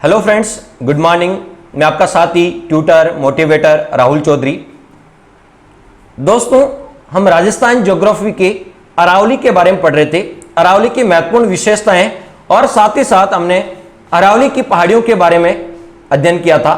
Hello friends, good morning. मैं आपका साथी ट्यूटर मोटिवेटर राहुल चौधरी। दोस्तों, हम राजस्थान ज्योग्राफी के अरावली के बारे में पढ़ रहे थे, अरावली की महत्वपूर्ण विशेषताएं, और साथ ही साथ हमने अरावली की पहाड़ियों के बारे में अध्ययन किया था।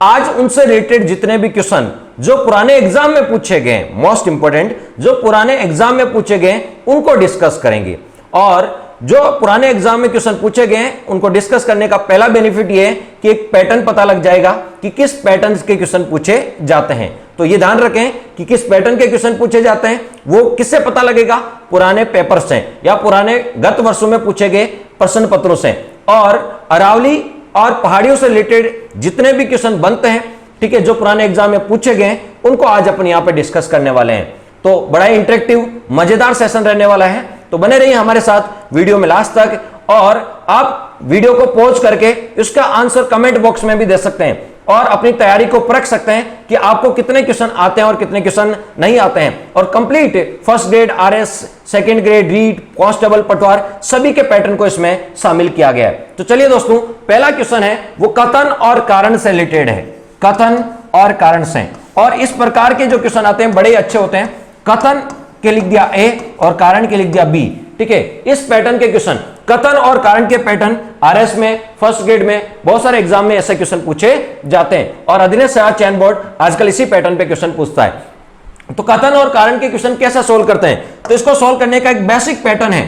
आज उनसे रिलेटेड जितने भी क्वेश्चन जो पुराने एग्जाम में पूछे गए, मोस्ट इंपोर्टेंट जो पुराने एग्जाम में पूछे गए, उनको डिस्कस करेंगे। और जो पुराने एग्जाम में क्वेश्चन पूछे गए हैं उनको डिस्कस करने का पहला बेनिफिट ये है कि एक पैटर्न पता लग जाएगा कि किस पैटर्न के क्वेश्चन पूछे जाते हैं। तो ये ध्यान रखें कि किस पैटर्न के क्वेश्चन पूछे जाते हैं, वो किससे पता लगेगा? पुराने पेपर से या पुराने गत वर्षों में पूछे गए प्रश्न पत्रों से। और अरावली और पहाड़ियों से रिलेटेड जितने भी क्वेश्चन बनते हैं, ठीक है, जो पुराने एग्जाम में पूछे गए, उनको आज अपन यहां पर डिस्कस करने वाले हैं। तो बड़ा इंटरेक्टिव मजेदार सेशन रहने वाला है, तो बने रहिए हमारे साथ वीडियो में लास्ट तक। और आप वीडियो को पॉज करके इसका आंसर कमेंट बॉक्स में भी दे सकते हैं और अपनी तैयारी को परख सकते हैं कि आपको कितने क्वेश्चन आते हैं और कितने क्वेश्चन नहीं आते हैं। और complete first grade RS, second grade read, constable, पटवार सभी के पैटर्न को इसमें शामिल किया गया है। तो चलिए दोस्तों, पहला क्वेश्चन है वो कथन और कारण से रिलेटेड है। कथन और कारण से, और इस प्रकार के जो क्वेश्चन आते हैं बड़े अच्छे होते हैं। कथन के लिख दिया ए और कारण के लिख दिया बी, ठीक है। इस पैटर्न के क्वेश्चन, कथन और कारण के पैटर्न आरएस में, फर्स्ट ग्रेड में, बहुत सारे एग्जाम में ऐसे क्वेश्चन पूछे जाते हैं। और अधिनेश चयन बोर्ड आजकल इसी पैटर्न पे क्वेश्चन पूछता है। तो कथन और कारण के क्वेश्चन कैसे सोल्व करते हैं? तो इसको सोल्व करने का एक बेसिक पैटर्न है।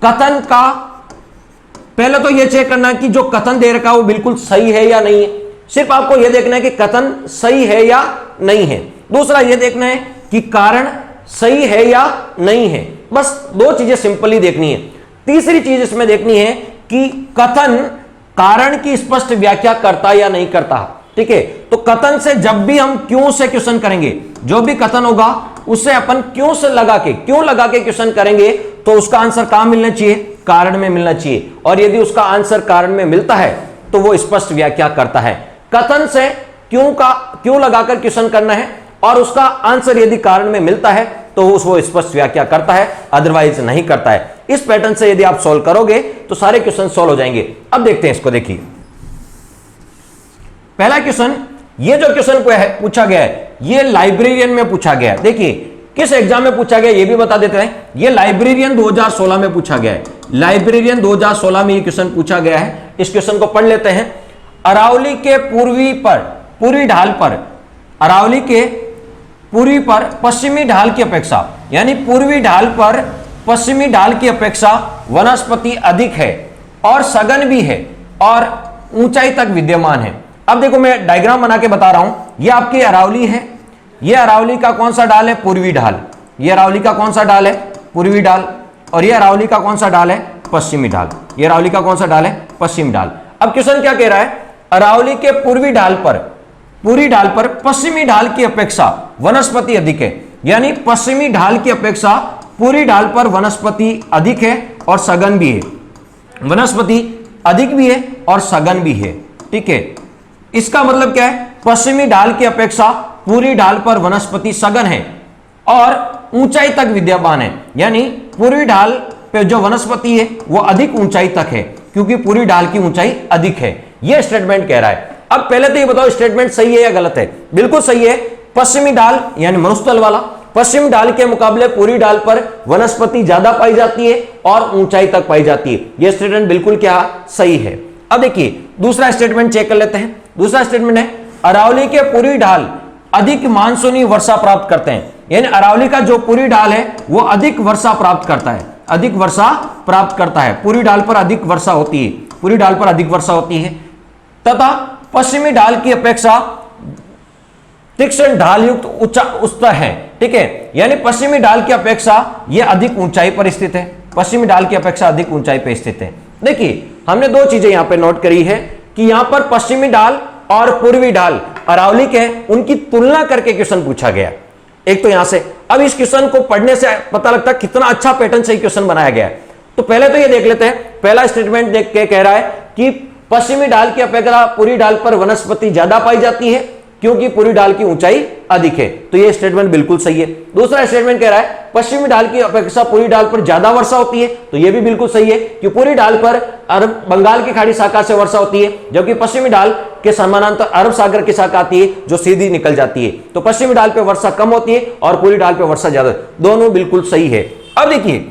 कथन का पहले तो यह चेक करना कि जो कथन दे रखा है वो बिल्कुल सही है या नहीं है। सिर्फ आपको यह देखना है कि कथन सही है या नहीं है। दूसरा यह देखना है कि कारण सही है या नहीं है। बस दो चीजें सिंपली देखनी है। तीसरी चीज इसमें देखनी है कि कथन कारण की स्पष्ट व्याख्या करता या नहीं करता, ठीक है। तो कथन से जब भी हम क्यों से क्वेश्चन करेंगे, जो भी कथन होगा उससे अपन क्यों से लगा के, क्यों लगा के क्वेश्चन करेंगे, तो उसका आंसर कहां मिलना चाहिए? कारण में मिलना चाहिए। और यदि उसका आंसर कारण में मिलता है तो वो स्पष्ट व्याख्या करता है। कथन से क्यों लगाकर क्वेश्चन करना है, और उसका आंसर यदि कारण में मिलता है तो वो स्पष्ट व्याख्या करता है, अदरवाइज नहीं करता है। इस पैटर्न से यदि आप सॉल्व करोगे तो सारे क्वेश्चन सॉल्व हो जाएंगे। अब देखते हैं इसको। देखिए पहला क्वेश्चन, ये जो क्वेश्चन पूछा गया है ये लाइब्रेरियन में पूछा गया है। देखिए किस एग्जाम में पूछा गया ये भी बता देते हैं। ये लाइब्रेरियन 2016 में पूछा गया है। लाइब्रेरियन 2016 में ये क्वेश्चन पूछा गया है। इस क्वेश्चन को पढ़ लेते हैं। अरावली के पूर्वी ढाल पर, अरावली के पूर्वी पर पश्चिमी ढाल की अपेक्षा, यानी पूर्वी ढाल पर पश्चिमी ढाल की अपेक्षा वनस्पति अधिक है और सघन भी है और ऊंचाई तक विद्यमान है। अब देखो मैं डायग्राम बना के बता रहा हूं। ये आपकी अरावली है। ये अरावली का कौन सा ढाल है? पूर्वी ढाल। ये अरावली का कौन सा ढाल है? पूर्वी ढाल। और ये अरावली का कौन सा ढाल है? पश्चिमी ढाल। ये अरावली का कौन सा ढाल है? पश्चिमी ढाल। अब क्वेश्चन क्या कह रहा है? अरावली के पूर्वी ढाल पर पश्चिमी ढाल की अपेक्षा वनस्पति अधिक है, यानी पश्चिमी ढाल की अपेक्षा पूरी ढाल पर वनस्पति अधिक है और सघन भी है। वनस्पति अधिक भी है और सघन भी है, ठीक है। इसका मतलब क्या है? पश्चिमी ढाल की अपेक्षा पूरी ढाल पर वनस्पति सघन है और ऊंचाई तक विद्यमान है, यानी पूरी ढाल पे जो वनस्पति है वो अधिक ऊंचाई तक है, क्योंकि पूरी ढाल की ऊंचाई अधिक है। यह स्टेटमेंट कह रहा है। अब पहले तो ये बताओ स्टेटमेंट सही है या गलत है? बिल्कुल सही है। पश्चिमी ढाल यानी मरुस्थल वाला, पश्चिम ढाल के मुकाबले पूरी ढाल पर वनस्पति ज्यादा पाई जाती है और ऊंचाई तक पाई जाती है। यह स्टेटमेंट बिल्कुल क्या सही है। अब देखिए दूसरा स्टेटमेंट चेक कर लेते हैं। दूसरा स्टेटमेंट है अरावली के पूरी ढाल अधिक मानसूनी वर्षा प्राप्त करते हैं, यानी अरावली का जो पूरी ढाल है वो अधिक वर्षा प्राप्त करता है, अधिक वर्षा प्राप्त करता है। पूरी ढाल पर अधिक वर्षा होती है, पूरी ढाल पर अधिक वर्षा होती है। तथा पश्चिमी ढाल की अपेक्षा तीक्ष्ण ढाल युक्त उच्च स्तर है, ठीक है। यानी पश्चिमी ढाल की अपेक्षा यह अधिक ऊंचाई पर स्थित है। पश्चिमी ढाल की अपेक्षा अधिक ऊंचाई पर स्थित है। देखिए हमने दो चीजें यहां पे नोट करी है कि यहां पर पश्चिमी ढाल और पूर्वी ढाल अरावली के, उनकी तुलना करके क्वेश्चन पूछा गया। एक तो यहां से, अब इस क्वेश्चन को पढ़ने से पता लगता है कितना अच्छा पैटर्न से क्वेश्चन बनाया गया है। तो पहले तो ये देख लेते हैं। पहला स्टेटमेंट देख के कह रहा है कि पश्चिमी ढाल की अपेक्षा पूरी ढाल पर वनस्पति ज्यादा पाई जाती है, क्योंकि पूरी ढाल की ऊंचाई अधिक है। तो ये स्टेटमेंट बिल्कुल सही है। दूसरा स्टेटमेंट कह रहा है पश्चिमी ढाल की अपेक्षा पूरी ढाल पर ज्यादा वर्षा होती है। तो ये भी बिल्कुल सही है कि पूरी ढाल पर अरब बंगाल की खाड़ी शाखा से वर्षा होती है, जबकि पश्चिमी ढाल के समानांतर अरब सागर की शाखा आती है जो सीधी निकल जाती है। तो पश्चिमी ढाल पर वर्षा कम होती है और पूरी ढाल पर वर्षा ज्यादा। दोनों बिल्कुल सही है। अब देखिए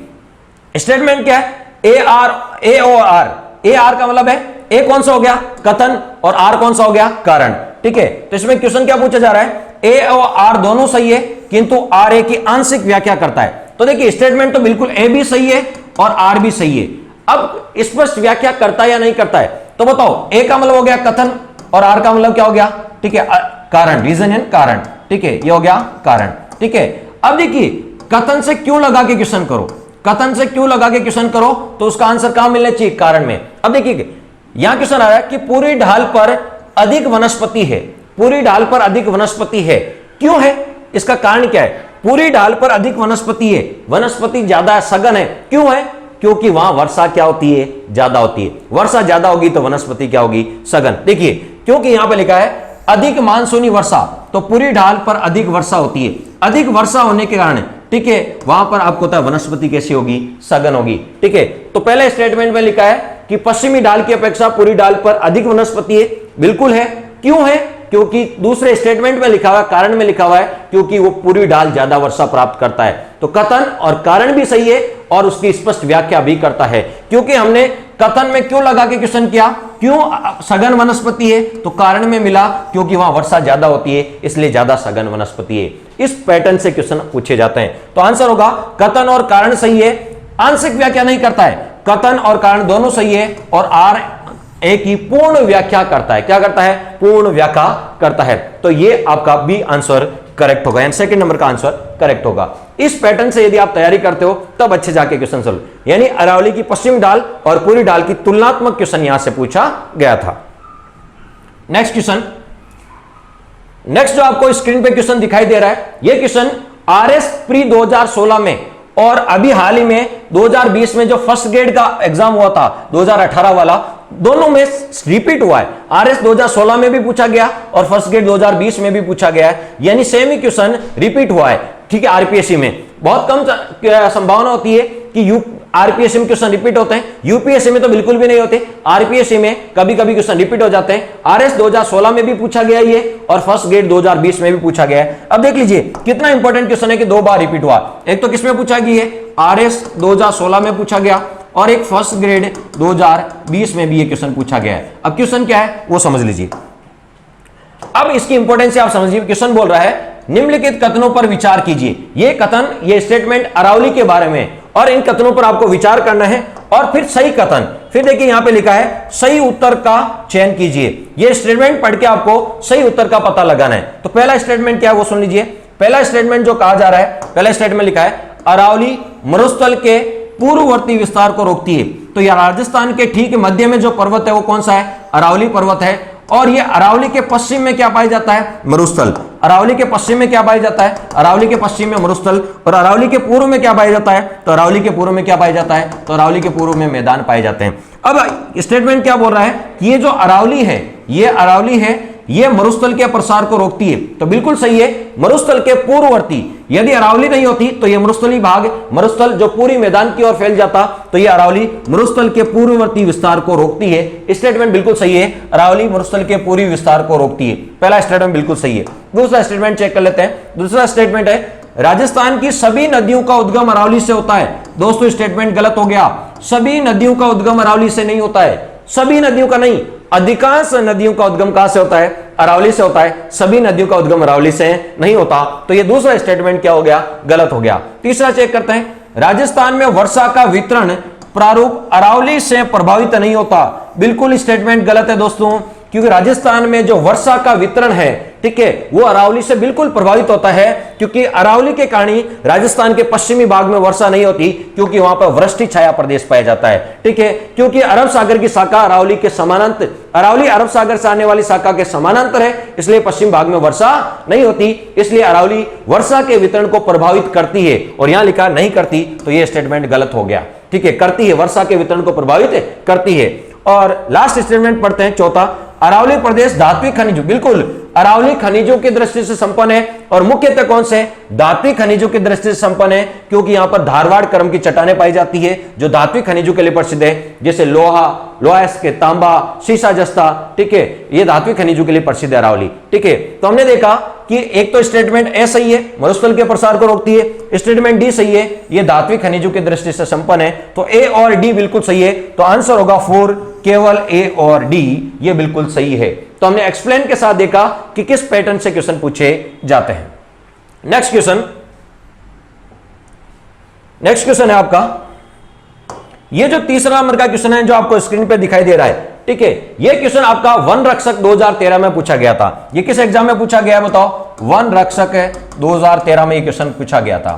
स्टेटमेंट क्या है, ए ओ आर। ए आर का मतलब है ए कौन सा हो गया, कथन, और आर कौन सा हो गया, कारण। ठीक है, तो इसमें क्वेश्चन क्या पूछा जा रहा है, ए और आर दोनों सही है किंतु आर ए की आंशिक व्याख्या करता है। तो देखिए स्टेटमेंट तो बिल्कुल ए भी सही है और आर भी सही है। अब स्पष्ट व्याख्या करता है या नहीं करता है, तो बताओ। ए का मतलब हो गया कथन और आर का मतलब क्या हो गया, ठीक है, कारण, रीजन एंड कारण। ठीक है, ये हो गया कारण। ठीक है, अब देखिए कथन से क्यों लगा के क्वेश्चन करो, कथन से क्यों लगा के क्वेश्चन करो, तो उसका आंसर कहां मिलना चाहिए, कारण में। अब देखिए यहां क्वेश्चन आ रहा है कि पूरी ढाल पर अधिक वनस्पति है, पूरी ढाल पर अधिक वनस्पति है, क्यों है, इसका कारण क्या है। पूरी ढाल पर अधिक वनस्पति है, वनस्पति ज्यादा सघन है, क्यों है, क्योंकि वहां वर्षा क्या होती है, ज्यादा होती है। वर्षा ज्यादा होगी तो वनस्पति क्या होगी, सघन। देखिए क्योंकि यहां पर लिखा है अधिक मानसूनी वर्षा, तो पूरी ढाल पर अधिक वर्षा होती है। अधिक वर्षा होने के कारण, ठीक है, वहां पर आपको पता है वनस्पति कैसी होगी, सघन होगी। ठीक है, तो पहले स्टेटमेंट में लिखा है कि पश्चिमी ढाल की अपेक्षा पूरी ढाल पर अधिक वनस्पति है, बिल्कुल है। क्यों है, क्योंकि दूसरे स्टेटमेंट में लिखा हुआ है, कारण में लिखा हुआ है क्योंकि वो पूरी ढाल ज्यादा वर्षा प्राप्त करता है। तो कथन और कारण भी सही है और उसकी स्पष्ट व्याख्या भी करता है। क्योंकि हमने कथन में क्यों लगा के क्वेश्चन किया, क्यों सघन वनस्पति है, तो कारण में मिला क्योंकि वहां वर्षा ज्यादा होती है इसलिए ज्यादा सघन वनस्पति है। इस पैटर्न से क्वेश्चन पूछे जाते हैं। तो आंसर होगा कथन और कारण सही है, आंशिक व्याख्या नहीं करता है, कथन और कारण दोनों सही है और आर ए की पूर्ण व्याख्या करता है। क्या करता है, पूर्ण व्याख्या करता है। तो ये आपका बी आंसर करेक्ट होगा, यानी सेकंड नंबर का आंसर करेक्ट होगा। इस पैटर्न से यदि आप तैयारी करते हो तब अच्छे जाके क्वेश्चन सोल्व, यानी अरावली की पश्चिम ढाल और पूरी ढाल की तुलनात्मक क्वेश्चन यहां से पूछा गया था। नेक्स्ट क्वेश्चन, नेक्स्ट जो आपको स्क्रीन पे क्वेश्चन दिखाई दे रहा है, यह क्वेश्चन आरएस प्री 2016 में और अभी हाल ही में 2020 में जो फर्स्ट ग्रेड का एग्जाम हुआ था 2018 वाला, दोनों में रिपीट हुआ है। आरएस 2016 में भी पूछा गया और फर्स्ट ग्रेड 2020 में भी पूछा गया है, यानी सेम ही क्वेश्चन रिपीट हुआ है। ठीक है, आरपीएससी में बहुत कम संभावना होती है कि आरपीएससी में क्वेश्चन रिपीट होते हैं, यूपीएससी में तो बिल्कुल भी नहीं होते। आरपीएससी में कभी कभी क्वेश्चन रिपीट हो जाते हैं। आरएस 2016 में भी पूछा गया ये और फर्स्ट ग्रेड 2020 में भी पूछा गया है। अब देख लीजिए कितना इंपॉर्टेंट क्वेश्चन है कि दो बार रिपीट हुआ। एक तो किसमें पूछा गया है, आरएस 2016 में पूछा गया और एक फर्स्ट ग्रेड 2020 में भी ये क्वेश्चन पूछा गया है। अब क्वेश्चन क्या है वो समझ लीजिए। अब इसकी इंपॉर्टेंस आप समझिए। क्वेश्चन बोल रहा है निम्नलिखित कथनों पर विचार कीजिए। ये कथन, ये स्टेटमेंट अरावली के बारे में, और इन कथनों पर आपको विचार करना है और फिर सही कथन। फिर देखिए यहां पे लिखा है सही उत्तर का चयन कीजिए। ये स्टेटमेंट पढ़ के आपको सही उत्तर का पता लगाना है। तो पहला स्टेटमेंट क्या है वो सुन लीजिए। पहला स्टेटमेंट जो कहा जा रहा है, पहला स्टेटमेंट लिखा है अरावली मरुस्थल के पूर्ववर्ती विस्तार को रोकती है। तो यह राजस्थान के ठीक मध्य में जो पर्वत है वो कौन सा है, अरावली पर्वत है। और ये अरावली के पश्चिम में क्या पाया जाता है, मरुस्थल। अरावली के पश्चिम में क्या पाया जाता है, अरावली के पश्चिम में मरुस्थल। और अरावली के पूर्व में क्या पाया जाता है, तो अरावली के पूर्व में क्या पाया जाता है, तो अरावली के पूर्व में मैदान पाए जाते हैं। अब स्टेटमेंट क्या बोल रहा है कि ये जो अरावली है, ये अरावली है, ये मरुस्थल के प्रसार को रोकती है। तो बिल्कुल सही है, मरुस्थल के पूर्ववर्ती, यदि अरावली नहीं होती तो ये मरुस्थली भाग, मरुस्थल जो पूरी मैदान की ओर फैल जाता, तो ये अरावली मरुस्थल के पूर्ववर्ती विस्तार को रोकती है। स्टेटमेंट बिल्कुल सही है, अरावली मरुस्थल के पूर्वी विस्तार को रोकती है। पहला स्टेटमेंट बिल्कुल सही है। दूसरा स्टेटमेंट चेक कर लेते हैं। दूसरा स्टेटमेंट है राजस्थान की सभी नदियों का उद्गम अरावली से होता है। दोस्तों स्टेटमेंट गलत हो गया, सभी नदियों का उद्गम अरावली से नहीं होता है। सभी नदियों का नहीं, अधिकांश नदियों का उद्गम कहां से होता है, अरावली से होता है। सभी नदियों का उद्गम अरावली से नहीं होता। तो ये दूसरा स्टेटमेंट क्या हो गया, गलत हो गया। तीसरा चेक करते हैं, राजस्थान में वर्षा का वितरण प्रारूप अरावली से प्रभावित नहीं होता। बिल्कुल स्टेटमेंट गलत है दोस्तों, क्योंकि राजस्थान में जो वर्षा का वितरण है, ठीक है, वो अरावली से बिल्कुल प्रभावित होता है। क्योंकि अरावली के कारण ही राजस्थान के पश्चिमी भाग में वर्षा नहीं होती, क्योंकि वहां पर वृष्टि छाया प्रदेश पाया जाता है। ठीक है, क्योंकि अरब सागर की शाखा अरावली के समानांतर, अरावली अरब सागर से आने वाली शाखा के समानांतर है, इसलिए पश्चिम भाग में वर्षा नहीं होती। इसलिए अरावली वर्षा के वितरण को प्रभावित करती है, और यहां लिखा नहीं करती, तो यह स्टेटमेंट गलत हो गया। ठीक है, करती है, वर्षा के वितरण को प्रभावित करती है। और लास्ट स्टेटमेंट पढ़ते हैं, चौथा, अरावली प्रदेश धात्विक खनिज, बिल्कुल अरावली खनिजों की दृष्टि से संपन्न है और मुख्यतः कौन से धात्विक खनिजों की दृष्टि से संपन्न है, क्योंकि यहां पर धारवाड़ क्रम की चट्टानें पाई जाती है जो धात्विक खनिजों के लिए प्रसिद्ध है, जैसे लोहा, लोहाइस्क, तांबा, सीसा, जस्ता, ठीक है, ये धात्विक खनिजों के लिए प्रसिद्ध है अरावली। ठीक है, तो हमने देखा कि एक तो स्टेटमेंट ए सही है, मरुस्थल के प्रसार को रोकती है, स्टेटमेंट डी सही है, ये धात्विक खनिजों की दृष्टि से संपन्न है, तो ए और डी बिल्कुल सही है, तो आंसर होगा 4, केवल ए और डी ये बिल्कुल सही है। तो हमने एक्सप्लेन के साथ देखा कि किस पैटर्न से क्वेश्चन पूछे जाते हैं। नेक्स्ट क्वेश्चन है आपका, ये जो तीसरा नंबर का क्वेश्चन है जो आपको स्क्रीन पे दिखाई दे रहा है, ठीक है, ये क्वेश्चन आपका वन रक्षक 2013 में पूछा गया था। ये किस एग्जाम में पूछा गया है बताओ? वन रक्षक है 2013 में ये क्वेश्चन पूछा गया था।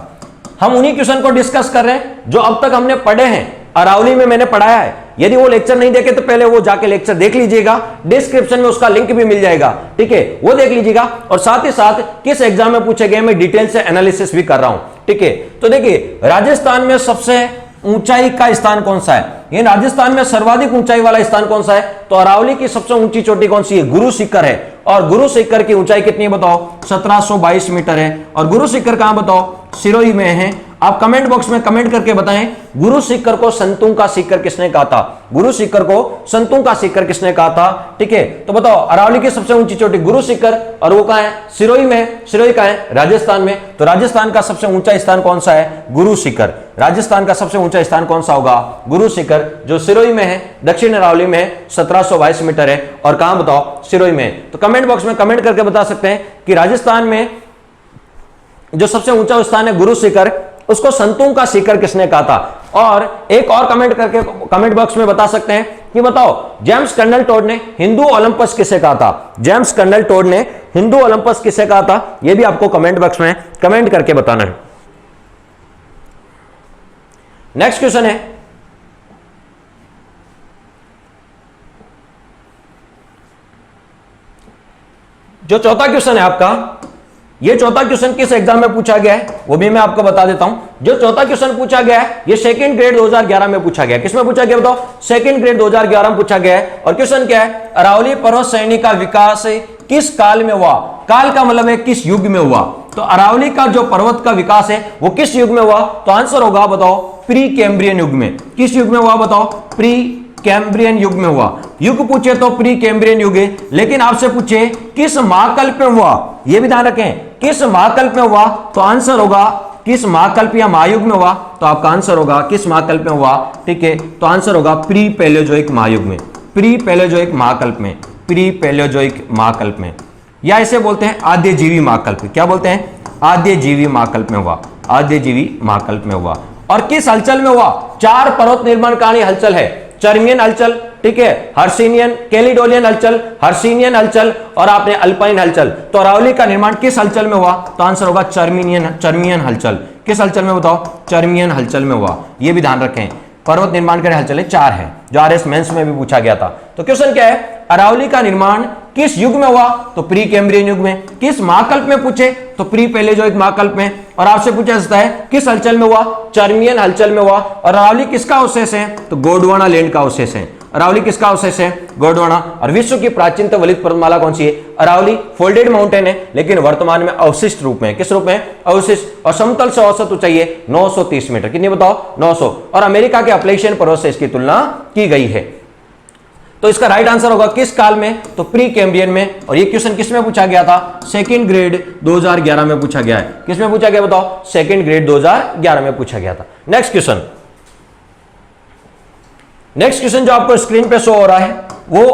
हम उन्हीं क्वेश्चन को डिस्कस कर रहे हैं जो अब तक हमने पढ़े हैं, अरावली में मैंने पढ़ाया है। यदि वो लेक्चर नहीं देखे तो पहले वो जाके लेक्चर देख लीजिएगा, डिस्क्रिप्शन में उसका लिंक भी मिल जाएगा, ठीक है, वो देख लीजिएगा। और साथ ही साथ किस एग्जाम में पूछे गए मैं डिटेल से एनालिसिस भी कर रहा हूं, ठीक है। तो देखिए, राजस्थान में सबसे ऊंचाई का स्थान कौन सा है? ये राजस्थान में सर्वाधिक ऊंचाई वाला स्थान कौन सा है? तो अरावली की सबसे ऊंची चोटी कौन सी है? गुरु शिखर है। और गुरु शिखर की ऊंचाई कितनी है बताओ? 1722 मीटर है। और गुरु शिखर कहां बताओ? सिरोही में है। आप कमेंट बॉक्स में कमेंट करके बताएं, गुरु शिखर को संतों का शिखर किसने कहा था? गुरु शिखर को संतों का शिखर किसने कहा था? ठीक है, तो बताओ अरावली की सबसे ऊंची चोटी गुरु शिखर, और वो कहां है? सिरोही में। सिरोही कहां है? राजस्थान में। तो राजस्थान का सबसे ऊंचा स्थान कौन सा है? गुरु शिखर। राजस्थान का सबसे ऊंचा स्थान कौन सा होगा? गुरु शिखर, जो सिरोही में है, दक्षिण अरावली में है, 1722 मीटर है। और कहां बताओ? सिरोही में। तो कमेंट बॉक्स में कमेंट करके बता सकते हैं कि राजस्थान में जो सबसे ऊंचा स्थान है गुरु शिखर, उसको संतों का शिखर किसने कहा था? और एक और कमेंट करके कमेंट बॉक्स में बता सकते हैं कि बताओ जेम्स कर्नल टोड ने हिंदू ओलंपस किसे कहा था? जेम्स कर्नल टोड ने हिंदू ओलंपस किसे कहा था? यह भी आपको कमेंट बॉक्स में कमेंट करके बताना है। नेक्स्ट क्वेश्चन है, जो चौथा क्वेश्चन है आपका, ये चौथा क्वेश्चन किस एग्जाम में पूछा गया है वो भी मैं आपको बता देता हूं। जो चौथा क्वेश्चन पूछा गया है ये सेकंड ग्रेड 2011 में पूछा गया है। किसमें पूछा गया बताओ? सेकंड ग्रेड 2011 में पूछा गया है। और क्वेश्चन क्या है? अरावली पर्वत श्रेणी का विकास किस काल में हुआ? काल का मतलब है किस युग में हुआ। तो अरावली का जो पर्वत का विकास है वो किस युग में हुआ? तो आंसर होगा बताओ प्री कैम्ब्रियन युग में। किस युग में हुआ बताओ? प्री कैम्ब्रियन युग में हुआ। युग पूछे तो प्री कैम्ब्रियन युग है, लेकिन आपसे पूछे किस महाकल्प में हुआ, यह भी ध्यान रखें, किस महाकल्प में हुआ, तो आंसर होगा किस महाकल्प या महायुग में हुआ, तो आपका आंसर होगा किस महाकल्प में हुआ, ठीक है, तो आंसर होगा प्री पैलेयोजोइक महायुग में, प्री पैलेयोजोइक महाकल्प में, प्री पैलेयोजोइक महाकल्प में, या इसे बोलते हैं आद्य जीवी महाकल्प। क्या बोलते हैं? आद्य जीवी महाकल्प में हुआ, आद्य जीवी महाकल्प में हुआ। और किस हलचल में हुआ? 4 पर्वत निर्माणकारी हलचल है, चर्मियन हलचल, ठीक है, हर्सिनियन, कैलिडोनियन हलचल, हर्सिनियन हलचल और आपने अल्पाइन हलचल। तो अरावली का निर्माण किस हलचल में हुआ? तो आंसर होगा चर्मियन हलचल। किस हलचल में बताओ? चर्मियन हलचल में हुआ। यह भी ध्यान रखें, पर्वत निर्माण के हलचल 4 है, जो आरएस मेंस में भी पूछा गया था। तो क्वेश्चन क्या है? अरावली का निर्माण किस युग में हुआ? तो प्री कैम्ब्रियन युग में। किस महाकल्प में पूछे तो प्री पैलेयोजोइक महाकल्प में। और आपसे पूछा जाता है किस हलचल में हुआ? चर्मियन हलचल में हुआ। और अरावली किसका अवशेष है? तो गोंडवाना लैंड का अवशेष है। अरावली किसका अवशेष है? गोंडवाना। और विश्व की प्राचीनतम वलित पर्वतमाला कौन सी है? अरावली। फोल्डेड माउंटेन है, लेकिन वर्तमान में अवशिष्ट रूप में। किस रूप में? अवशिष्ट। और समतल से औसत ऊंचाई है 930 मीटर। कितनी बताओ? 900। और अमेरिका के अपलेशियन पर्वत से इसकी तुलना की गई है। तो इसका राइट आंसर होगा किस काल में? तो प्री कैम्ब्रियन में। और ये क्वेश्चन किस में पूछा गया था? सेकंड ग्रेड 2011 में पूछा गया है। किस में पूछा गया बताओ? सेकंड ग्रेड 2011 में पूछा गया था। नेक्स्ट क्वेश्चन, नेक्स्ट क्वेश्चन जो आपको स्क्रीन पे शो हो रहा है वो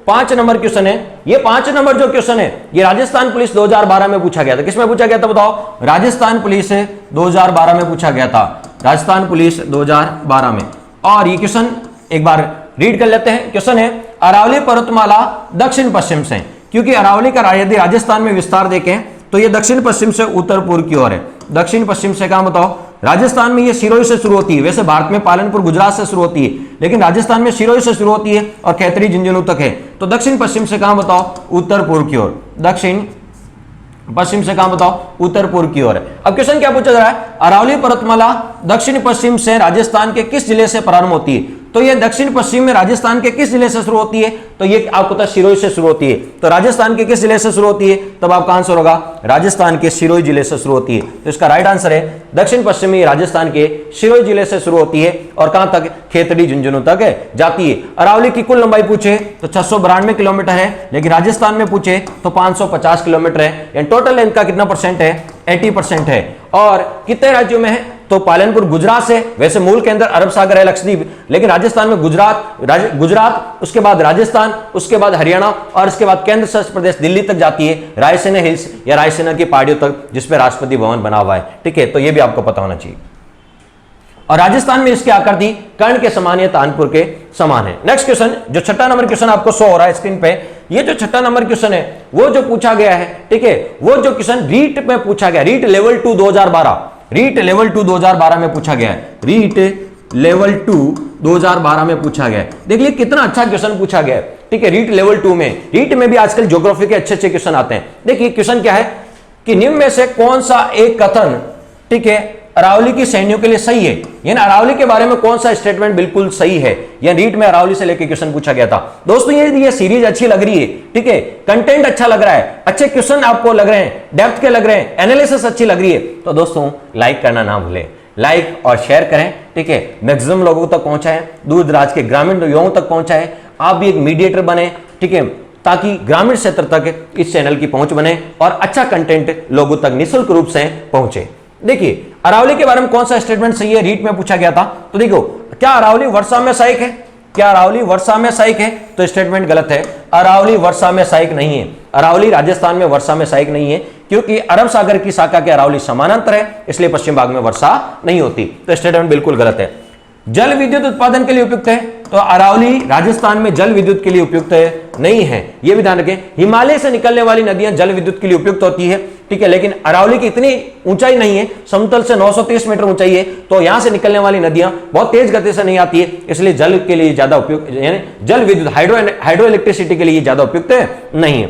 5 नंबर क्वेश्चन है। ये 5 नंबर जो क्वेश्चन है ये राजस्थान पुलिस 2012 में पूछा गया था। किसमें पूछा गया था बताओ? राजस्थान पुलिस 2012 में पूछा गया था, राजस्थान पुलिस 2012 में। और ये क्वेश्चन एक बार रीड कर लेते हैं। क्वेश्चन है अरावली पर्वतमाला दक्षिण पश्चिम से, क्योंकि अरावली का यदि राजस्थान में विस्तार देखें तो ये दक्षिण पश्चिम से उत्तर पूर्व की ओर है। दक्षिण पश्चिम से कहां बताओ? राजस्थान में ये सिरोही से शुरू होती है। वैसे भारत में पालनपुर गुजरात से शुरू होती है, लेकिन राजस्थान में सिरोही से शुरू होती है और खैतरी झुंझुनू तक है। तो दक्षिण पश्चिम से कहां बताओ? उत्तर पूर्व की ओर। दक्षिण पश्चिम से कहां बताओ? उत्तर पूर्व की ओर है। अब क्वेश्चन क्या पूछा जा रहा है, अरावली पर्वतमाला दक्षिण पश्चिम से राजस्थान के किस जिले से प्रारंभ होती है? तो ये दक्षिण पश्चिम में राजस्थान के किस जिले से शुरू होती है? तो ये आपको पता सिरोही से शुरू होती है। तो राजस्थान के किस जिले से शुरू होती है? तब आपका आंसर होगा राजस्थान के सिरोही जिले से शुरू होती है। तो इसका राइट आंसर है दक्षिण पश्चिमी राजस्थान के सिरोही जिले से शुरू होती है और कहां तक? खेतड़ी झुंझुनू तक जाती है। अरावली की कुल लंबाई पूछे तो 692 किलोमीटर है, लेकिन राजस्थान में पूछे तो 550 किलोमीटर है। यानी टोटल लेंथ का कितना परसेंट है? 80% है। और कितने राज्यों में है? तो पालनपुर गुजरात से, वैसे मूल के अंदर अरब सागर है, लक्षद्वीप, लेकिन राजस्थान में गुजरात, उसके बाद राजस्थान, उसके बाद हरियाणा और उसके बाद केंद्र शासित प्रदेश दिल्ली तक जाती है, रायसेना हिल्स या रायसेना की पहाड़ियों तक, जिसपे राष्ट्रपति भवन बना हुआ है। ठीक है, तो यह भी आपको पता होना चाहिए। और राजस्थान में इसकी आकृति कर्ण के समान या तानपुर के समान है। नेक्स्ट क्वेश्चन, जो छठा नंबर क्वेश्चन आपको शो हो रहा है स्क्रीन पे, ये जो छठा नंबर क्वेश्चन है वो जो पूछा गया है, ठीक है, वो जो क्वेश्चन रीट में पूछा गया, रीट लेवल 2 2012, रीट लेवल 2 2012 में पूछा गया है, रीट लेवल 2 2012 में पूछा गया है। देखिए कितना अच्छा क्वेश्चन पूछा गया है। ठीक है, रीट लेवल 2 में, रीट में भी आजकल ज्योग्राफी के अच्छे क्वेश्चन आते हैं। देखिए क्वेश्चन क्या है कि निम्न में से कौन सा एक कथन, ठीक है, अरावली की सैनियों के लिए सही है? यानी अरावली के बारे में कौन सा स्टेटमेंट बिल्कुल सही है? या रीट में अरावली से लेकर क्वेश्चन पूछा गया था। दोस्तों ये सीरीज अच्छी लग रही है, ठीक है, कंटेंट अच्छा लग रहा है, अच्छे क्वेश्चन आपको लग रहे हैं, डेप्थ के लग रहे हैं, एनालिसिस अच्छी लग रही है, तो दोस्तों लाइक करना ना भूलें, लाइक और शेयर करें। ठीक है, मैक्सिमम लोगों तक पहुंचाएं, दूर दराज के ग्रामीण युवाओं तक पहुंचाएं। आप भी एक मीडिएटर बने, ठीक है, ताकि ग्रामीण क्षेत्र तक इस चैनल की पहुंच बने और अच्छा कंटेंट लोगों तक निःशुल्क रूप से पहुंचे। देखिए अरावली के बारे में कौन सा स्टेटमेंट सही है, रीट में पूछा गया था। तो देखो, क्या अरावली वर्षा में सहायक है? क्या अरावली वर्षा में सहायक है? तो स्टेटमेंट गलत है, अरावली वर्षा में सहायक नहीं है। अरावली राजस्थान में वर्षा में सहायक नहीं है, क्योंकि अरब सागर की शाखा के अरावली समानांतर है, इसलिए पश्चिम भाग में वर्षा नहीं होती। तो स्टेटमेंट बिल्कुल गलत है। जल विद्युत उत्पादन के लिए उपयुक्त है, तो अरावली राजस्थान में जल विद्युत के लिए उपयुक्त नहीं है, यह भी ध्यान रखें। हिमालय से निकलने वाली नदियां जल विद्युत के लिए उपयुक्त होती है, ठीक है, लेकिन अरावली की इतनी ऊंचाई नहीं है, समतल से 930 मीटर ऊंचाई है, तो यहां से निकलने वाली नदियां बहुत तेज गति से नहीं आती है, इसलिए जल के लिए ज्यादा उपयुक्त, यानी जल विद्युत हाइड्रो इलेक्ट्रिसिटी के लिए ज्यादा उपयुक्त नहीं है।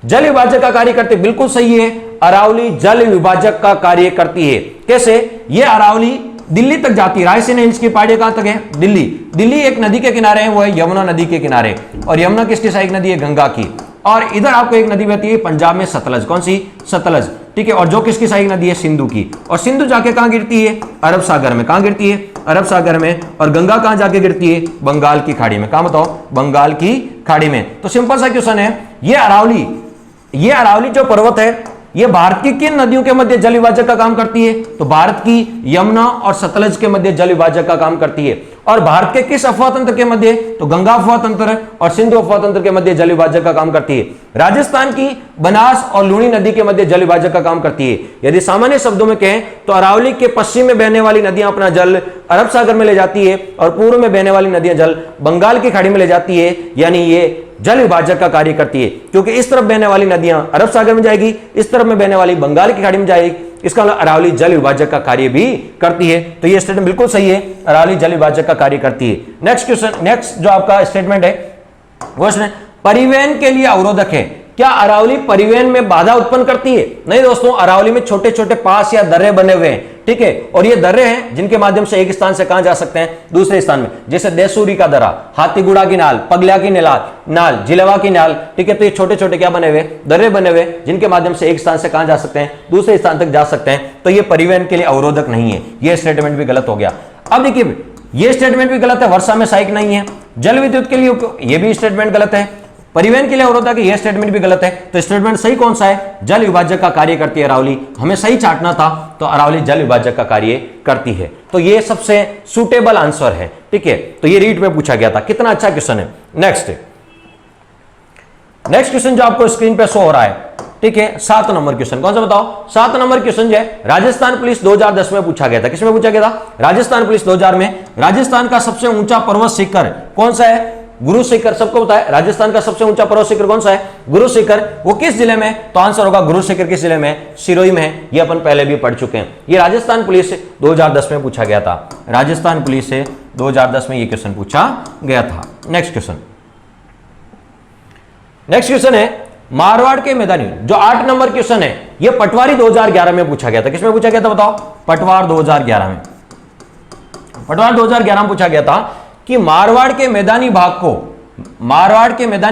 जल विभाजक का कार्य करती, बिल्कुल सही है, अरावली जल विभाजक का कार्य करती है। कैसे? ये अरावली दिल्ली तक जाती है, रायसेन हिल्स की पहाड़ी कहां तक है? दिल्ली। दिल्ली एक नदी के किनारे है, वो है यमुना नदी के किनारे, और यमुना किसकी सहायक नदी है? गंगा की। और इधर आपको एक नदी बहती है पंजाब में, सतलज। कौन सी? सतलज, ठीक है, और जो किसकी सहायक नदी है? सिंधु की। और सिंधु जाके कहां गिरती है? अरब सागर में। कहां गिरती है? अरब सागर में। और गंगा कहां जाके गिरती है? बंगाल की खाड़ी में। कहां बताओ? बंगाल की खाड़ी में। तो सिंपल सा क्वेश्चन है, ये अरावली जो पर्वत है, ये भारत की किन नदियों के मध्य जल विभाजक का काम करती है? तो भारत की यमुना और सतलज के मध्य जल विभाजक का काम करती है। और भारत के किस अफवाह तंत्र के मध्य? तो गंगा अफवाह तंत्र और सिंधु अफवाह तंत्र के मध्य जल विभाजक का काम करती है। राजस्थान की बनास और लूणी नदी के मध्य जल विभाजक का काम करती है। यदि सामान्य शब्दों में कहें तो अरावली के पश्चिम में बहने वाली नदियां अपना जल अरब सागर में ले जाती है, और पूर्व में बहने वाली नदियां जल बंगाल की खाड़ी में ले जाती है। यानी ये जल विभाजक का कार्य करती है, क्योंकि इस तरफ बहने वाली नदियां अरब सागर में जाएगी, इस तरफ में बहने वाली बंगाल की खाड़ी में जाएगी। इसका मतलब अरावली जल विभाजक का कार्य भी करती है। तो ये स्टेटमेंट बिल्कुल सही है, अरावली जल विभाजक का कार्य करती है। नेक्स्ट क्वेश्चन, नेक्स्ट जो आपका स्टेटमेंट है वो परिवहन के लिए अवरोधक है। क्या अरावली परिवहन में बाधा उत्पन्न करती है? नहीं दोस्तों, अरावली में छोटे छोटे पास या दर्रे बने हुए हैं, ठीक है, और ये दर्रे हैं जिनके माध्यम से एक स्थान से कहां जा सकते हैं? दूसरे स्थान में। जैसे देसूरी का दर्रा, हाथीगुड़ा की नाल, पगलिया की नाल, जिलेवा की नाल, ठीक है, तो ये छोटे छोटे क्या बने हुए? दर्रे बने हुए, जिनके माध्यम से एक स्थान से कहां जा सकते हैं? दूसरे स्थान तक जा सकते हैं। तो ये परिवहन के लिए अवरोधक नहीं है। ये स्टेटमेंट भी गलत हो गया। अब देखिए, ये स्टेटमेंट भी गलत है, वर्षा में सहायक नहीं है। जल विद्युत के लिए ये भी स्टेटमेंट गलत है। परिवहन के लिए अवरोधक है, यह स्टेटमेंट भी गलत है। तो स्टेटमेंट सही कौन सा है? जल विभाजक का कार्य करती है अरावली। हमें सही चाटना था, तो अरावली जल विभाजक का कार्य करती है। तो ये सबसे सुटेबल आंसर है, ठीक है। तो ये रीट में पूछा गया था, कितना अच्छा क्वेश्चन है। नेक्स्ट क्वेश्चन जो आपको स्क्रीन पे शो हो रहा है, ठीक है, 7 नंबर क्वेश्चन। कौन सा बताओ? 7 नंबर क्वेश्चन जो है राजस्थान पुलिस 2010 में पूछा गया था। किसमें पूछा गया था? राजस्थान पुलिस 2000 में। राजस्थान का सबसे ऊंचा पर्वत शिखर कौन सा है? गुरु शिखर। सबको पता है राजस्थान का सबसे ऊंचा पर्वत शिखर कौन सा है? गुरु शिखर। वो किस जिले में? तो आंसर होगा गुरु शिखर किस जिले में? सिरोही में है। ये अपन पहले भी पढ़ चुके हैं। ये राजस्थान पुलिस से 2010 में पूछा गया था। राजस्थान पुलिस से 2010 में ये क्वेश्चन पूछा गया था। नेक्स्ट क्वेश्चन है मारवाड़ के मैदानी, जो 8 नंबर क्वेश्चन है ये पटवारी 2011 में पूछा गया था। किसमें पूछा गया था बताओ? पटवार 2011 में। पटवार 2011 में पूछा गया था कि मारवाड़ के मैदानी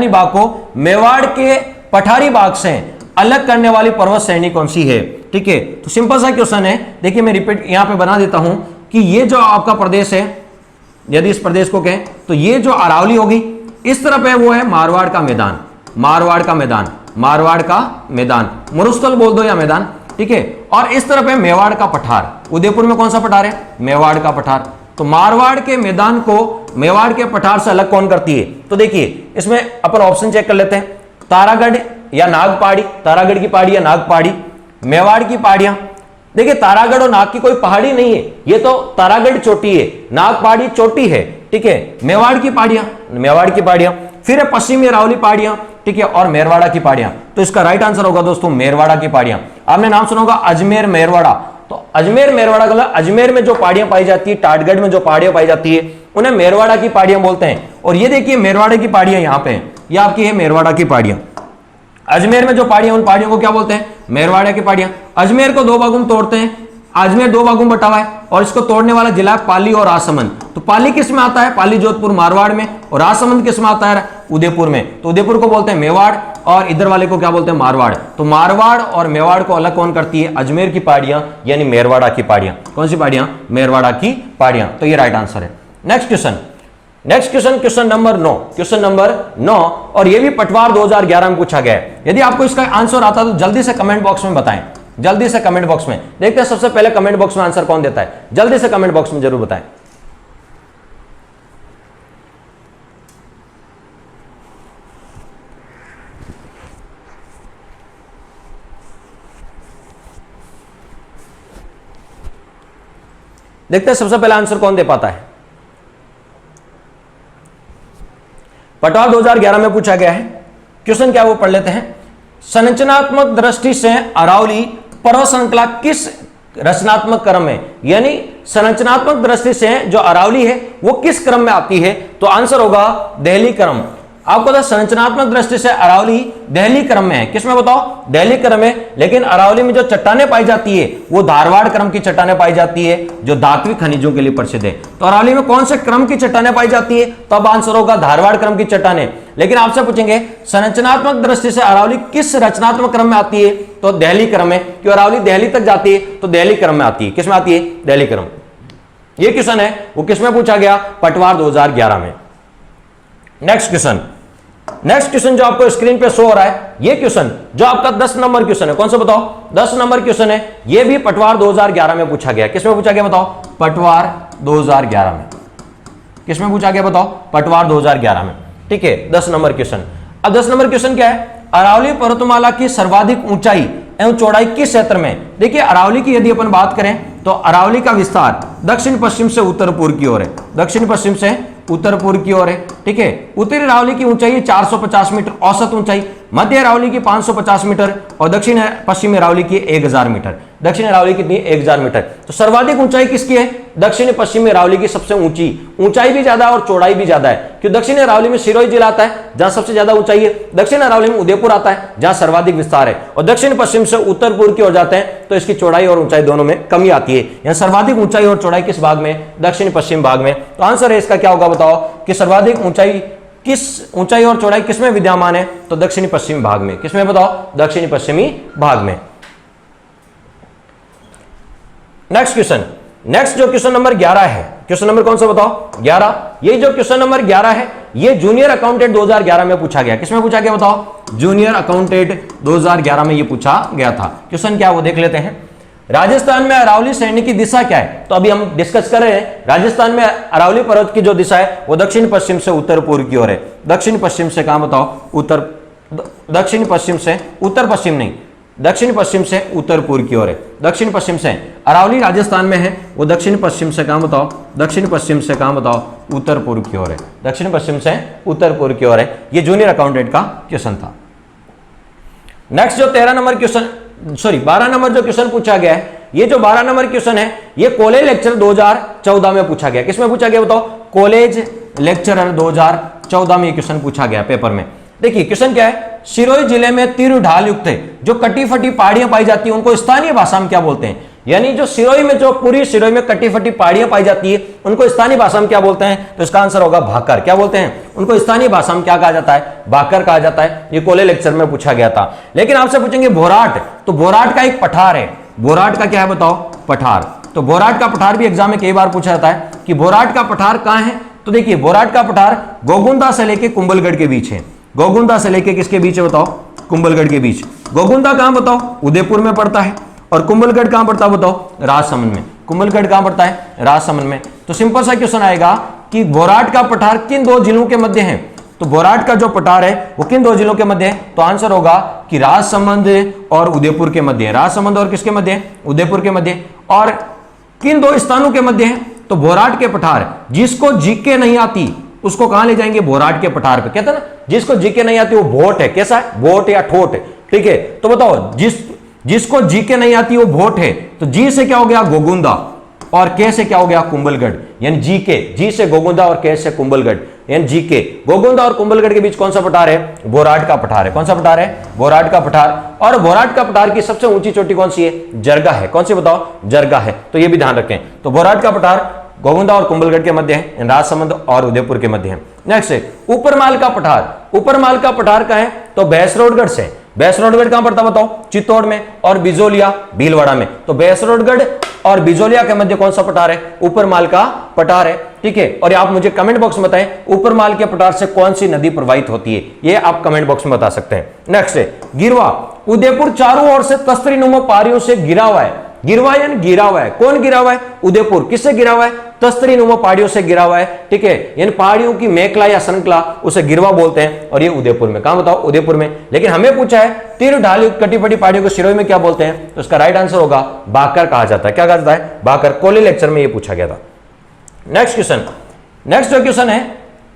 भाग को मेवाड़ के पठारी भाग से अलग करने वाली पर्वत श्रेणी कौन सी है? ठीक है, तो सिंपल सा क्वेश्चन है। देखिए मैं रिपीट यहां पे बना देता हूं कि ये जो आपका प्रदेश है, यदि इस प्रदेश को कहें तो ये जो अरावली होगी इस तरफ है वो है मारवाड़ का मैदान, मरुस्थल बोल दो या मैदान, ठीक है। और इस तरफ है मेवाड़ का पठार। उदयपुर में कौन सा पठार है? मेवाड़ का पठार। तो मारवाड़ के मैदान को मेवाड़ के पठार से अलग कौन करती है? तो देखिए इसमें अपन ऑप्शन चेक कर लेते हैं, तारागढ़ या नागपहाड़ी, तारागढ़ की पहाड़ी या नागपहाड़ी, मेवाड़ की पहाड़ियां। देखिए तारागढ़ और नाग की कोई पहाड़ी नहीं है, ये तो तारागढ़ चोटी है, नागपहाड़ी चोटी है, ठीक है। मेवाड़ की पहाड़ियां, फिर है पश्चिमी अरावली पहाड़ियां, ठीक है, और मेरवाड़ा की पहाड़ियां। तो इसका राइट आंसर होगा दोस्तों मेरवाड़ा की पहाड़ियां। आपने नाम सुना होगा अजमेर मेरवाड़ा, तो अजमेर मेरवाड़ा का मतलब अजमेर में जो पहाड़ियां पाई जाती है, टाटगढ़ में जो पहाड़ियां पाई जाती है उन्हें मेरवाड़ा की पहाड़ियां बोलते हैं। और ये देखिए मेरवाड़ा की पहाड़ियां यहाँ पे, ये आपकी है मेरवाड़ा की पहाड़ियां। अजमेर में जो पहाड़ियां, उन पहाड़ियों को क्या बोलते हैं? मेरवाड़ा की पहाड़ियां। अजमेर को 2 भागों में तोड़ते हैं, अजमेर 2 भागों में बटा हुआ है और इसको तोड़ने वाला जिला है पाली और राजसमंद। तो पाली किस में आता है? पाली जोधपुर मारवाड़ में, और राजसमंद किस में आता है? उदयपुर में। तो उदयपुर को बोलते हैं मेवाड़ और इधर वाले को क्या बोलते हैं? मारवाड़। तो मारवाड़ और मेवाड़ को अलग कौन करती है? अजमेर की पहाड़ियां यानी मेरवाड़ा की पहाड़ियां। कौन सी पहाड़ियां? मेरवाड़ा की पहाड़ियां। तो ये राइट आंसर है। नेक्स्ट क्वेश्चन नंबर 9, और ये भी पटवार 2011 में पूछा गया है। यदि आपको इसका आंसर आता तो जल्दी से कमेंट बॉक्स में बताएं, जल्दी से कमेंट बॉक्स में। देखते हैं सबसे पहले कमेंट बॉक्स में आंसर कौन देता है, जल्दी से कमेंट बॉक्स में जरूर बताएं। देखते हैं सबसे पहला आंसर कौन दे पाता है। पटवार 2011 में पूछा गया है क्वेश्चन, क्या वो पढ़ लेते हैं। संरचनात्मक दृष्टि से अरावली पर्वत श्रृंखला किस रचनात्मक क्रम में, यानी संरचनात्मक दृष्टि से जो अरावली है वो किस क्रम में आती है? तो आंसर होगा दहली क्रम। आपको तो संरचनात्मक दृष्टि से अरावली दहली क्रम में है। किसमें बताओ? दहली क्रम में। लेकिन अरावली में जो चट्टानें पाई जाती है वो धारवाड़ क्रम की चट्टानें पाई जाती है जो धात्विक खनिजों के लिए प्रसिद्ध है। तो अरावली में कौन से क्रम की चट्टानें पाई जाती है? तो अब आंसर होगा धारवाड़ क्रम की चट्टानें। लेकिन आपसे पूछेंगे संरचनात्मक दृष्टि से अरावली किस रचनात्मक क्रम में आती है? तो दहली क्रम में, क्यों अरावली दहली तक जाती है तो दहली क्रम में आती है। किसमें आती है? दहली क्रम। ये क्वेश्चन है वो किसमें पूछा गया? पटवार 2011 में। नेक्स्ट क्वेश्चन जो आपको स्क्रीन पे शो हो रहा है, ये क्वेश्चन जो आपका 10 नंबर क्वेश्चन है, कौन सा बताओ? 10 नंबर क्वेश्चन है। ये भी पटवार 2011 में पूछा गया। किसमें पूछा गया बताओ? पटवार 2011 में। किसमें पूछा गया बताओ? पटवार 2011 में, ठीक है। 10 नंबर क्वेश्चन। अब 10 नंबर क्वेश्चन क्या है? अरावली पर्वतमाला की सर्वाधिक ऊंचाई एवं चौड़ाई किस क्षेत्र में? देखिए अरावली की यदि अपन बात करें तो अरावली का विस्तार दक्षिण पश्चिम से उत्तर पूर्व की ओर है, दक्षिण पश्चिम से उत्तर पूर्व की ओर है, ठीक है। उत्तरी अरावली की ऊंचाई 450 मीटर औसत ऊंचाई, मध्य अरावली की 550 मीटर और दक्षिण पश्चिमी अरावली की 1000 मीटर। दक्षिण अरावली कितनी? 1000 मीटर। तो सर्वाधिक ऊंचाई किसकी है? दक्षिण पश्चिमी अरावली की सबसे ऊंची, ऊंचाई भी ज्यादा और चौड़ाई भी ज्यादा है। क्यों? दक्षिण अरावली में सिरोही जिला आता है जहां सबसे ज्यादा ऊंचाई है, दक्षिण अरावली में उदयपुर आता है जहां सर्वाधिक विस्तार है, और दक्षिण पश्चिम से उत्तर पूर्व की ओर जाते हैं तो इसकी चौड़ाई और ऊंचाई दोनों में कमी आती है। यहां सर्वाधिक ऊंचाई और चौड़ाई किस भाग में? दक्षिण पश्चिम भाग में। तो आंसर है इसका क्या होगा बताओ कि सर्वाधिक ऊंचाई और चौड़ाई किसमें विद्यमान है? तो दक्षिणी पश्चिमी भाग में। किसमें बताओ? दक्षिणी पश्चिमी भाग में। नेक्स्ट जो क्वेश्चन नंबर 11 है, क्वेश्चन नंबर कौन सा बताओ? 11। ये जो क्वेश्चन नंबर 11 है ये जूनियर अकाउंटेंट 2011 में पूछा गया। किसमें पूछा गया बताओ? जूनियर अकाउंटेंट 2011 में ये पूछा गया था। क्वेश्चन क्या वो देख लेते हैं। राजस्थान में अरावली श्रेणी की दिशा क्या है? तो अभी हम डिस्कस कर रहे हैं राजस्थान में अरावली पर्वत की जो दिशा है वो दक्षिण पश्चिम से उत्तर पूर्व की ओर है। दक्षिण पश्चिम से कहां बताओ? दक्षिण पश्चिम से उत्तर पश्चिम नहीं, दक्षिण पश्चिम से उत्तर पूर्व की ओर है। दक्षिण पश्चिम से अरावली राजस्थान में है वो दक्षिण पश्चिम से कहां बताओ? दक्षिण पश्चिम से कहां बताओ? उत्तर पूर्व की ओर है। दक्षिण पश्चिम से उत्तर पूर्व की ओर है। ये जूनियर अकाउंटेंट का क्वेश्चन था। नेक्स्ट जो 12 नंबर जो क्वेश्चन पूछा गया है, ये जो 12 नंबर क्वेश्चन है ये कॉलेज लेक्चर 2014 में पूछा गया। किसमें पूछा गया बताओ? कॉलेज लेक्चरर 2014 में ये क्वेश्चन पूछा गया पेपर में। देखिए क्वेश्चन क्या है, सिरोही जिले में तीर ढाल युक्त है जो कटी फटी पहाड़ियां पाई जाती है उनको स्थानीय भाषा में क्या बोलते हैं। यानी जो सिरोही में, जो पूरी सिरोही में कटी फटी पहाड़ियां पाई जाती है उनको स्थानीय भाषा में क्या बोलते हैं, तो इसका आंसर होगा भाकर। क्या बोलते हैं उनको स्थानीय भाषा में, क्या कहा जाता है, भाकर कहा जाता है। ये कोले लेक्चर में पूछा गया था। लेकिन आपसे पूछेंगे बोराट, तो बोराट का एक पठार है, बोराट का क्या है बताओ, पठार। तो बोराट का पठार भी एग्जाम में कई बार पूछा जाता है कि बोराट का पठार कहां है। तो देखिए बोराट का पठार गोगुंदा से लेके कुंभलगढ़ के बीच है। गोगुंदा से लेके किसके बीच है बताओ, कुंभलगढ़ के बीच। गोगुंदा कहां बताओ, उदयपुर में पड़ता है। और कुंभलगढ़ कहां पड़ता है बताओ, राजसमंद में। कुंभलगढ़ कहां पड़ता है, राजसमंद में। तो सिंपल सा क्वेश्चन आएगा कि बोराट का पठार किन दो जिलों के मध्य है। तो बोराट का जो पठार है वो किन दो जिलों के मध्य है, तो आंसर होगा कि राजसमंद और उदयपुर के मध्य है। राजसमंद और किसके मध्य है, उदयपुर के मध्य। और किन दो स्थानों के मध्य है, तो बोराट के पठार। जिसको जीके नहीं आती उसको कहां ले जाएंगे, बोराट के पठार पे। कहते हैं ना जिसको जीके नहीं आती वो वोट है, कैसा है, वोट या ठोट, ठीक है। तो बताओ जिसको जीके नहीं आती वो वोट है। तो जी से क्या हो गया, गोगुंदा, और के से क्या हो गया, कुंभलगढ़। यानी जी के, जी से गोगुंदा और के से कुंभलगढ़, यानी जी के। गोगुंदा और कुंभलगढ़ के बीच कौन सा पठार है, बोराट का पठार है। कौन सा पठार है, बोराट का पठार। और बोराट का पठार की सबसे ऊंची चोटी कौन सी है, जरगा है। कौन सी बताओ, जरगा है। तो ये भी ध्यान रखें। तो बोराट का पठार गोगुंदा और कुंभलगढ़ के मध्य है, राजसमंद और उदयपुर के मध्य है। नेक्स्ट है ऊपरमाल का पठार। ऊपरमाल का पठार का है, तो भैंसरोडगढ़ से। भैंसरोडगढ़ कहां पड़ता बताओ, चित्तौड़ में। और बिजोलिया भीलवाड़ा में। तो भैंसरोडगढ़ और बिजोलिया के मध्य कौन सा पठार है, ऊपरमाल का पठार है, ठीक है। और आप मुझे कमेंट बॉक्स में बताएं ऊपरमाल के पठार से कौन सी नदी प्रवाहित होती है, ये आप कमेंट बॉक्स में बता सकते हैं। नेक्स्ट है गिरवा। उदयपुर चारों ओर से तस्तरीनुमा पहाड़ियों से घिरा हुआ है। गिरवा यानी गिरा हुआ है। कौन गिरा हुआ है, उदयपुर। किससे गिरा हुआ है, तस्तरीनुमा पहाड़ियों से गिरा हुआ है, ठीक है। यानी पहाड़ियों की मेखला या श्रृंखला, उसे गिरवा बोलते हैं। और ये उदयपुर में, कहां बताओ, उदयपुर में। लेकिन हमें पूछा है तीर ढाल कटी फटी पहाड़ियों को सिरोही में क्या बोलते हैं, तो इसका राइट आंसर होगा भाकर कहा जाता है। क्या कहा जाता है, भाकर। कोले लेक्चर में ये पूछा गया था। नेक्स्ट क्वेश्चन, नेक्स्ट जो क्वेश्चन है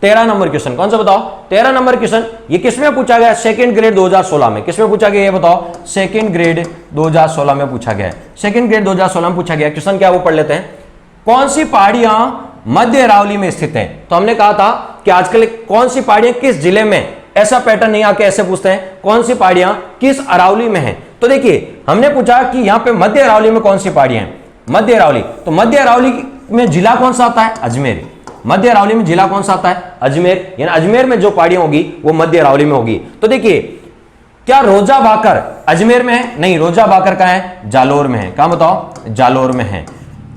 13 नंबर क्वेश्चन। कौन सा बताओ, 13 नंबर क्वेश्चन। ये किसमें पूछा गया, सेकंड ग्रेड 2016 में। किसमें पूछा गया ये बताओ, सेकंड ग्रेड 2016 में पूछा गया है। सेकंड ग्रेड 2016 में पूछा गया। क्वेश्चन क्या वो पढ़ लेते हैं। कौन सी पहाड़ियां मध्य अरावली में स्थित हैं। तो हमने कहा था कि आजकल कौन सी पहाड़ियां किस जिले में, ऐसा पैटर्न नहीं आके ऐसे पूछते हैं कौन सी पहाड़ियां किस अरावली में हैं। तो देखिए हमने पूछा कि यहां पे मध्य अरावली में कौन सी पहाड़ियां हैं, मध्य अरावली। तो मध्य अरावली में जिला कौन सा आता है, अजमेर। मध्य अरावली में जिला कौन सा आता है, अजमेर। यानी अजमेर में जो पहाड़ियां होगी वो मध्य अरावली में होगी। तो देखिए क्या रोजा भाकर अजमेर में है, नहीं, रोजा भाकर कहां है, जालोर में है। कहां बताओ, जालोर में है।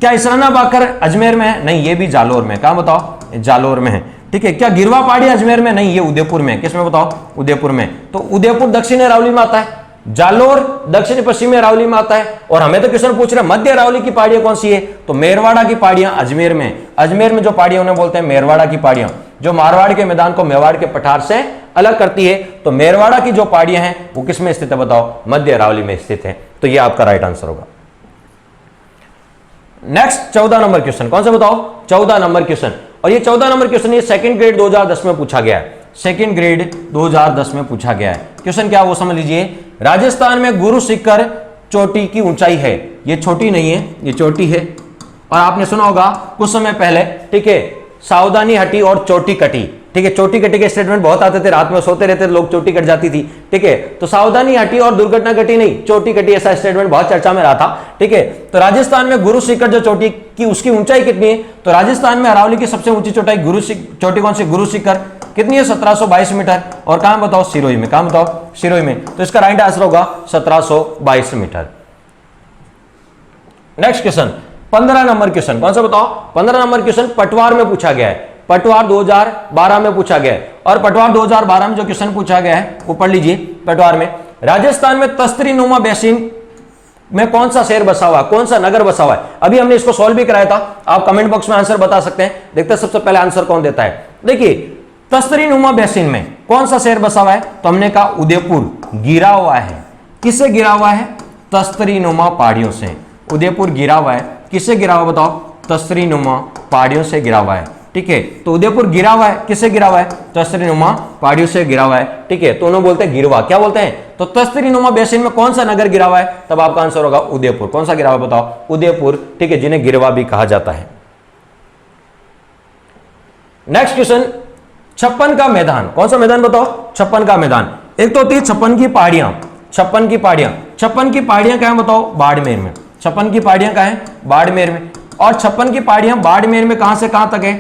क्या इसराना भाकर अजमेर में है, नहीं, ये भी जालोर में। कहां बताओ, जालोर में है, ठीक है। क्या गिरवा पहाड़ी अजमेर में, नहीं, ये उदयपुर में। किसमें बताओ, उदयपुर में। तो उदयपुर दक्षिण अरावली में आता है, जालोर दक्षिण पश्चिमी अरावली में आता है। और हमें तो क्वेश्चन पूछ रहे हैं मध्य अरावली की पहाड़ियां कौन सी है, तो मेरवाड़ा की पहाड़ियां अजमेर में। अजमेर में जो पहाड़ियां उन्हें बोलते हैं मेरवाड़ा की पहाड़ियां, जो मारवाड़ के मैदान को मेवाड़ के पठार से अलग करती है। तो मेरवाड़ा की जो पहाड़ियां हैं वो किसमें स्थित है बताओ, मध्य अरावली में स्थित है। तो ये आपका राइट आंसर होगा। Next 14 number question. कौन सा बताओ, 14 नंबर क्वेश्चन। और ये 14 नंबर क्वेश्चन ये सेकंड ग्रेड 2010 में पूछा गया है। सेकंड ग्रेड 2010 में पूछा गया है। क्वेश्चन क्या वो समझ लीजिए। राजस्थान में गुरु शिखर चोटी की ऊंचाई है, ये छोटी नहीं है, ये चोटी है। और आपने सुना होगा कुछ समय पहले, ठीक है, सावधानी हटी और चोटी कटी, ठीक है। चोटी कटी के स्टेटमेंट बहुत आते थे, रात में सोते रहते थे लोग, चोटी कट जाती थी, ठीक है। तो सावधानी हटी और दुर्घटना घटी नहीं, चोटी कटी, ऐसा स्टेटमेंट बहुत चर्चा में रहा था, ठीक है। तो राजस्थान में गुरु शिखर जो चोटी की उसकी ऊंचाई कितनी है, तो राजस्थान में अरावली की सबसे ऊंची चोटी चोटी कौन सी, गुरु शिखर, कितनी है, 1722 मीटर। और कहां बताओ, सिरोही में। कहां बताओ, सिरोही में। तो इसका राइट आंसर होगा 1722 metre. Next question 15 number question. कौन सा बताओ, 15 नंबर क्वेश्चन पटवार में पूछा गया है। पटवार 2012 में पूछा गया है। और पटवार 2012 में जो क्वेश्चन पूछा गया है वो पढ़ लीजिए। पटवार में राजस्थान में तस्तरी नुमा बेसिन में कौन सा शहर बसा हुआ है, कौन सा नगर बसा हुआ है। अभी हमने इसको सॉल्व भी कराया था, आप कमेंट बॉक्स में आंसर बता सकते हैं। देखते हैं सबसे पहले आंसर कौन देता है। देखिए तस्तरी नुमा बेसिन में कौन सा शहर बसा हुआ है, तो हमने कहा उदयपुर गिरा हुआ है। किससे गिरा हुआ है, तस्तरी नुमा पहाड़ियों से। उदयपुर गिरा हुआ है, किससे गिरा हुआ बताओ, तस्तरी नुमा पहाड़ियों से गिरा हुआ है, ठीक है। तो उदयपुर गिरा हुआ है, किससे गिरा हुआ है, तस्तरी नुमा पहाड़ियों से गिरा हुआ है, ठीक है। तो उन्होंने बोलते हैं गिरवा, क्या बोलते हैं, तो तस्तरी नुमा बेसिन में कौन सा नगर गिरा हुआ है, तब आपका आंसर होगा उदयपुर। कौन सा गिरा हुआ बताओ, उदयपुर, ठीक है, जिन्हें गिरवा भी कहा जाता है। नेक्स्ट क्वेश्चन 56 का मैदान, कौन सा मैदान बताओ? 56 का मैदान। एक तो होती है 56 की पहाड़ियां, 56 की पहाड़ियां, 56 की पहाड़ियां क्या है बताओ? बाड़मेर में। 56 की पहाड़ियां कहां है? बाड़मेर में। और 56 की पहाड़ियां बाड़मेर में कहां से कहां तक है?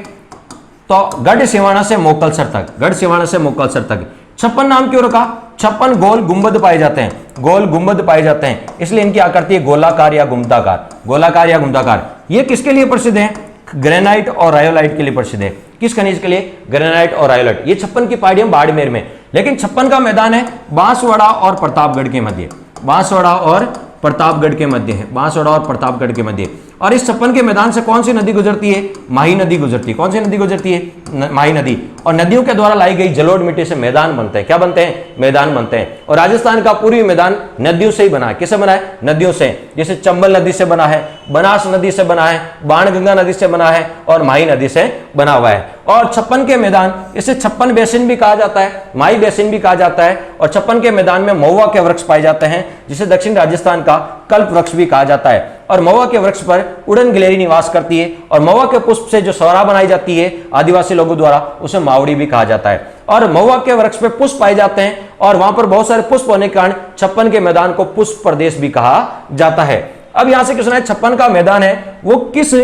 तो गढ़ सिवाना से मोकलसर तक, गढ़ सिवाना से मोकलसर तक। 56 नाम क्यों रखा? 56 गोल गुंबद पाए जाते हैं, गोल गुंबद पाए जाते हैं, इसलिए इनकी आकृति है गोलाकार या गुम्बदाकार, गोलाकार या गुम्बदाकार। ये किसके लिए प्रसिद्ध है? ग्रेनाइट और रायोलाइट के लिए प्रसिद्ध है। किस खनिज के लिए? ग्रेनाइट और रायोलाइट। ये 56 की पहाड़ियां बाड़मेर में। लेकिन 56 का मैदान है बांसवाड़ा और प्रतापगढ़ के मध्य, बांसवाड़ा और प्रतापगढ़ के मध्य है, बांसवाड़ा और प्रतापगढ़ के मध्य। और इस 56 के मैदान से कौन सी नदी गुजरती है? माही नदी गुजरती है। कौन सी नदी गुजरती है? माही नदी। और नदियों के द्वारा लाई गई जलोढ़ मिट्टी से मैदान बनते हैं। क्या बनते हैं? मैदान बनते हैं। और राजस्थान का पूर्वी मैदान नदियों से ही बना है। किससे बना है? नदियों से। जैसे चंबल नदी से बना है, बनास नदी से बना है, बाणगंगा नदी से बना है और माही नदी से बना हुआ है। और 56 के मैदान, इसे 56 बेसिन भी कहा जाता है, माही बेसिन भी कहा जाता है। और 56 के मैदान में महुआ के वृक्ष पाए जाते हैं, जिसे दक्षिण राजस्थान का कल्प वृक्ष भी कहा जाता है। और महुआ के वृक्ष पर उड़न गिलहरी निवास करती है। और महुआ के पुष्प से जो सौरा बनाई जाती है आदिवासी लोगों द्वारा, उसे मावड़ी भी कहा जाता है। और महुआ के वृक्ष पे पुष्प पाए जाते हैं और वहां पर बहुत सारे पुष्प होने के कारण 56 के मैदान को पुष्प प्रदेश भी कहा जाता है। अब यहां से क्वेश्चन है 56 का मैदान है वो किस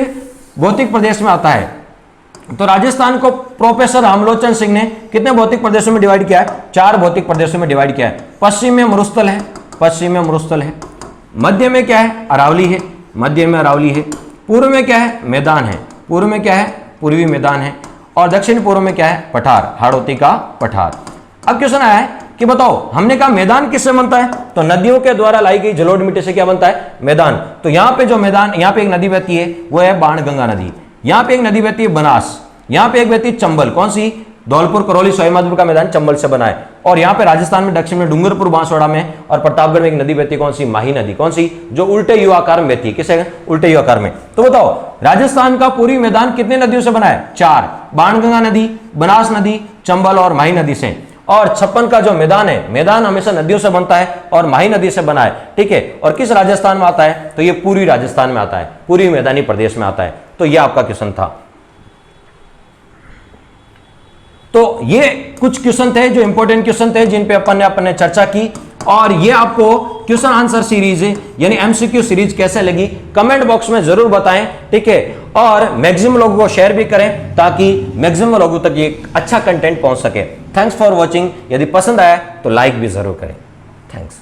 भौतिक प्रदेश में आता है? तो राजस्थान को प्रोफेसर रामलोचन सिंह ने कितने भौतिक प्रदेशों में डिवाइड किया है? 4 भौतिक प्रदेशों में डिवाइड किया है। पश्चिम में मरुस्थल है, पश्चिम में मरुस्थल है। मध्य में क्या है? अरावली है, मध्य में अरावली है। पूर्व में क्या है? मैदान है, पूर्व में क्या है? पूर्वी मैदान है। और दक्षिण पूर्व में क्या है? पठार, हाड़ौती का पठार। अब क्वेश्चन आया है कि बताओ, हमने कहा मैदान किससे बनता है? तो नदियों के द्वारा लाई गई जलोढ़ मिट्टी से क्या बनता है? मैदान। तो यहां पे जो मैदान, यहां पे एक नदी बहती है वो है बाणगंगा नदी, यहां पे एक नदी बहती है बनास, यहां पे एक बहती है चंबल। कौन सी? धौलपुर, करौली, सवाईमाधोपुर का मैदान चंबल से बना है। और यहां पे राजस्थान में दक्षिण में डूंगरपुर, बांसवाड़ा में और प्रतापगढ़ में एक नदी बहती है। कौन सी? माही नदी। कौन सी? जो उल्टे यू आकार में बहती है। किसे? उल्टे यू आकार में। तो बताओ, राजस्थान का पूरी मैदान कितने नदियों से बना है? 4, बाणगंगा नदी, बनास नदी, चंबल और माही नदी से। और 56 का जो मैदान है, मैदान हमेशा नदियों से बनता है और माही नदी से बना है। ठीक है। और किस राजस्थान में आता है? तो ये पूर्वी राजस्थान में आता है, पूर्वी मैदानी प्रदेश में आता है। तो यह आपका क्वेश्चन था। तो ये कुछ क्वेश्चन थे जो इंपॉर्टेंट क्वेश्चन थे, जिन पे अपन ने चर्चा की। और ये आपको क्वेश्चन आंसर सीरीज यानी एमसीक्यू सीरीज कैसे लगी कमेंट बॉक्स में जरूर बताएं। ठीक है। और मैक्सिमम लोगों को शेयर भी करें ताकि मैक्सिमम लोगों तक ये अच्छा कंटेंट पहुंच सके। Thanks for watching. यदि पसंद आया तो लाइक भी जरूर करें। थैंक्स।